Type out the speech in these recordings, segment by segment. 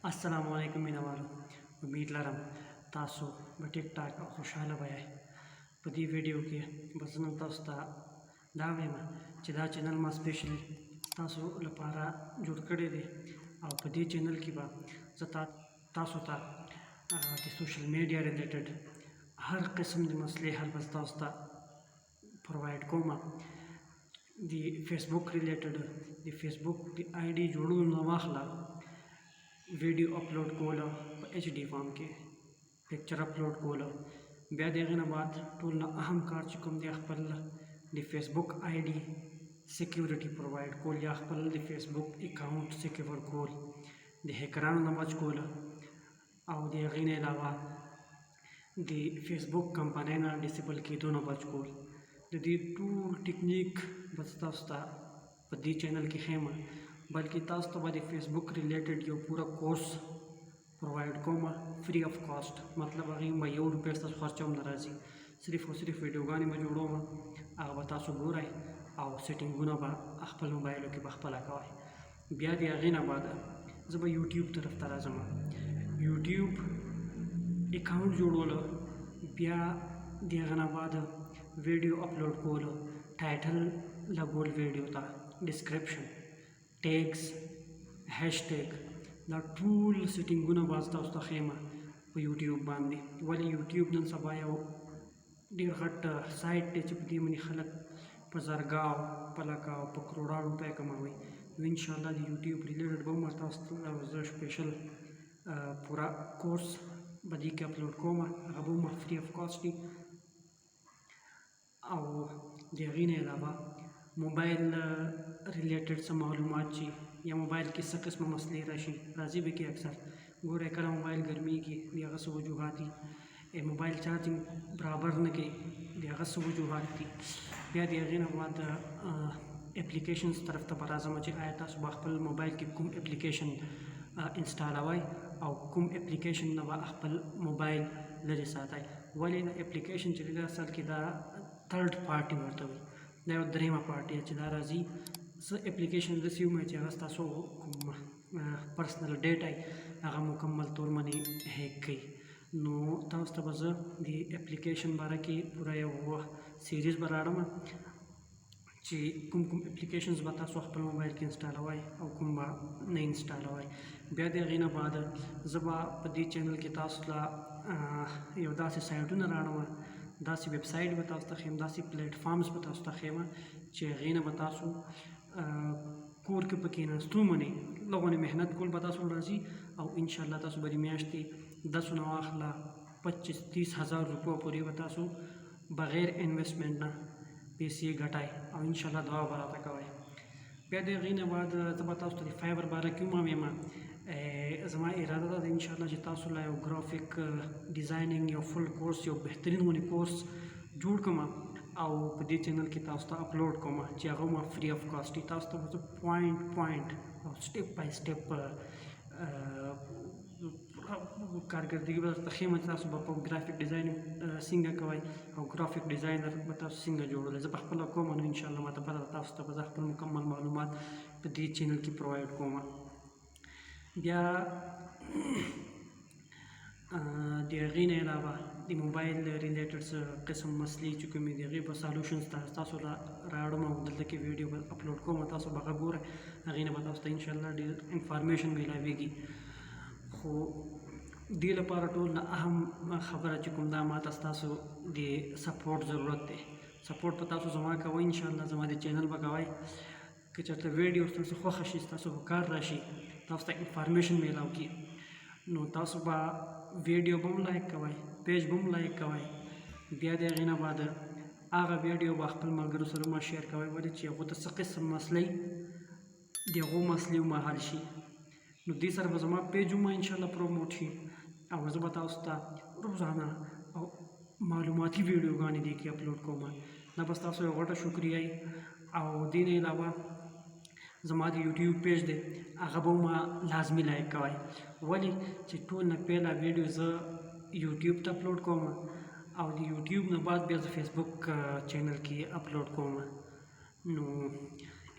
अस्सलामुअलैकुम मीनावालो उम्मीद लरम तासो ठीक ठाक खुशहाल बयाय पदी वीडियो के बसन तास्ता दावेमा चिदा चैनल मा स्पेशली तासो लपारा जुड़ कड़े दे और पदी चैनल की बा जता तासो ता द सोशल मीडिया रिलेटेड हर किस्म के मसले हल बस तास्ता प्रोवाइड कोमा दी फेसबुक रिलेटेड दी फेसबुक दी आईडी जोड़ू नवाखला video upload Cola HD form के पिक्चर अपलोड कोला ब्या देगन बाद टूल अहम कार चुकम दे खपल दी फेसबुक आईडी सिक्योरिटी प्रोवाइड कोल या खपल दी फेसबुक अकाउंट सिक्योर कोल दी हैकरान नमज कोला और दे गने अलावा दी फेसबुक कंपनी ना डिसेबल की दोनों बच कोल दी टूल टेक्निक बस तास्ता पदी चैनल की खेमा बल्कि तास तो बाद फेसबुक रिलेटेड यो पूरा कोर्स प्रोवाइड कोमा फ्री ऑफ कॉस्ट मतलब अगर मैं ₹1 खर्चा नाराजी सिर्फ और सिर्फ वीडियो गाने में जोड़ो आग बता सो बुराई और सेटिंग गुना बा अखपल मोबाइल के बखपला कवाई ब्या दिया गना बाद जब यूट्यूब तरफ तरा जमा यूट्यूब अकाउंट जोड़ोलो ब्या दिया गना बाद वीडियो अपलोड कोलो टाइटल लगोल वीडियो था डिस्क्रिप्शन टैग्स हैशटैग द टूल सेटिंग गुना वास्ता उसका खेमा वो यूट्यूब बांधे वाले यूट्यूब नन सबाया डेढ़ घट साइट टे चिपदी मनी खलक पजरगाव पलकाव पकरोड़ा रुपए कमावे इंशाल्लाह दी यूट्यूब रिलेटेड बहु मरता स्पेशल पूरा कोर्स बदी के अपलोड कोमा अबू मा फ्री ऑफ कॉस्ट और देगीने अलावा मोबाइल रिलेटेड से मालूमात या मोबाइल की किस्म मसले राजी भी के अक्सर गोरे कला मोबाइल गर्मी की लियागत वजूहती ए मोबाइल चार्जिंग बराबर न के लियागत वजूहत थी या दिया बाद एप्लीकेशन तरफ तबरा जमा आया था सुबह खपल मोबाइल की कुम एप्लीकेशन इंस्टॉल आवाई और कुम एप्लीकेशन नवा खपल मोबाइल लरे साथ आई वाले एप्लीकेशन चलेगा असल की दा थर्ड पार्टी वर्त हुई ना द्रेमा पार्टी चला राजी स एप्लीकेशन रिसीव में चाहता सो पर्सनल डेटा आगा मुकम्मल तौर मनी हैक गई नो तास तबज दी एप्लीकेशन बारा की पूरा वो सीरीज बराड़मा ची कुम कुम एप्लीकेशंस बता सो खपल मोबाइल के इंस्टॉल हवाई और कुम बा नहीं इंस्टॉल हवाई ब्या देगीना बाद जबा पदी चैनल के तासला यो दासी साइटों राड़मा दासी वेबसाइट बताओ खेम दासी प्लेटफॉर्म्स बताओ खेमा चेगीना बतासो कोर के पकीना स्तू मनी लोगों ने मेहनत कोल बतासो राजी और इंशाल्लाह तासो बड़ी म्याश्ती 10 नवाखला 25-30 हज़ार रुपये पूरी बतासो बगैर इन्वेस्टमेंट ना पैसे घटाए और इंशाल्लाह दवा बरा तकवाई पैदे गीने बाद जब तासो फाइबर बारा क्यों मामेमा जमा इरादा था इंशाल्लाह जी तासो ला ग्राफिक डिज़ाइनिंग या फुल कोर्स या बेहतरीन होने कोर्स जोड़ कमा और पदी चैनल की तास्ता अपलोड कमा चाहो फ्री ऑफ कॉस्ट तास्ता पॉइंट और स्टेप बाय स्टेप कारकर्दगी तखीम तासो बापा ग्राफिक डिज़ाइनिंग सिंगा कवाई और ग्राफिक डिज़ाइनर बता सिंगा जोड़ो जब खपल कोमा इंशाल्लाह मत बता तास्ता बजा खपल मुकम्मल मालूमात पदी चैनल की प्रोवाइड कोमा या दिगीने अलावा दी मोबाइल रिलेटेड किस्म मसले चुके में दिगी पर सॉल्यूशंस तासो राड़ो में उधर के वीडियो अपलोड को तासो बगबूर अगीने बताओ इंशाल्लाह डी इंफॉर्मेशन मिलावेगी खो दी लपारा टोल अहम खबर चुकुम दामात तासो दी सपोर्ट ज़रूरत है सपोर्ट पता सो जमा का इंशाल्लाह जमा दे चैनल बगवाई कि चलते वीडियो से खुशी तासो कार राशि तासो इंफॉर्मेशन मिलाओ की नो तासो बा वीडियो बम लाइक कवाई पेज बम लाइक कवाई ब्या देगीना बाद आगा वीडियो बाखपल मगर सरुमा शेयर कवाई वाले ची वो तस किस्म मसले देगो मसले मा हालशी नो दी सर बजमा पेज मा इंशाल्लाह प्रमोट ही और वजह बताओ उस्ता रोजाना और मालूमाती वीडियो गाने देखी अपलोड को मा ना बस तासो गोटा शुक्रिया और दिन अलावा जमाती यूट्यूब पेज दे अगबो मा लाजमी लाइक कवाई वाली टूल न पहला वीडियो यूट्यूब तक अपलोड कोमा और यूट्यूब न बाद भी फेसबुक चैनल की अपलोड कोमा नो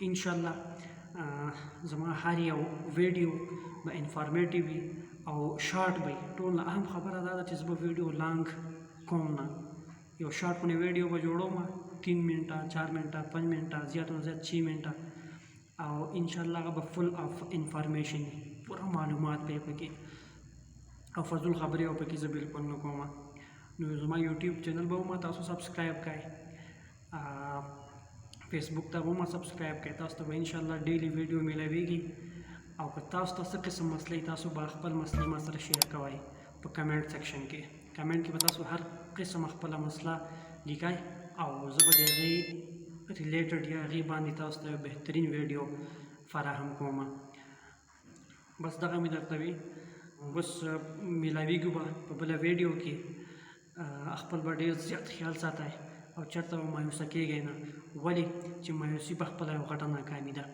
इंशाल्लाह زما هر یو ویډیو به انفارمیټیو وي او شارټ به ټول نه اهم خبره دا ده چې زه به ویډیو لانګ کوم نه یو شارټ باندې ویډیو به جوړوم 3 منټه 4 منټه 5 منټه زیات نه زیات 6 منټه او ان شاء الله هغه به فل اف انفارمیشن پوره معلومات به پکې او فضول خبرې او پکې زه بالکل نه کوم نو زما یوټیوب چینل به هم تاسو سبسکرایب کړئ فیسبوک ته هم سبسکرایب کړئ تاسو ته به ان شاء الله ډیلی ویډیو میلاویږي او که تاسو ته څه قسم مسلې تاسو به خپل مسلې ما سره شیر کوئ په کمنټ سیکشن کې کمنټ کې به تاسو هر قسم خپله مسله لیکئ او زه به د هغې ریلیټډ یا هغې باندې تاسو ته بهترین ویډیو فراهم کوم بس دغه مې درته وي بس میلاویږو به په بله ویډیو کې خپل به ډېر زیات خیال ساتئ او چېرته به مایوسه کېږئ نه ولې چې مایوسي په خپله یو غټه ناکامي ده